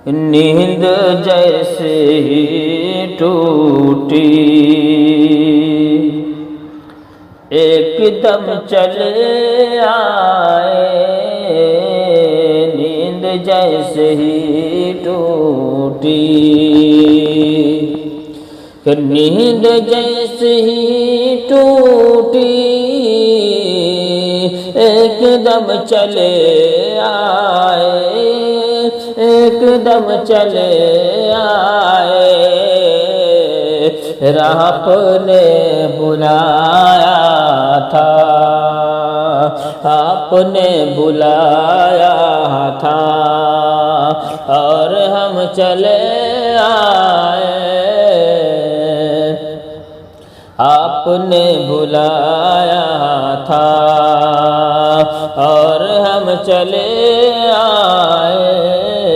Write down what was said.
نیند جیسے ہی ٹوٹی، ایک دم چلے آئے، نیند جیسے ہی ٹوٹی، نیند جیسے ہی ٹوٹی، ایک دم چلے آئے، ایک دم چلے آئے، رب نے بلایا تھا، آپ نے بلایا تھا، اور ہم چلے آئے، آپ نے بلایا تھا اور ہم چلے آئے۔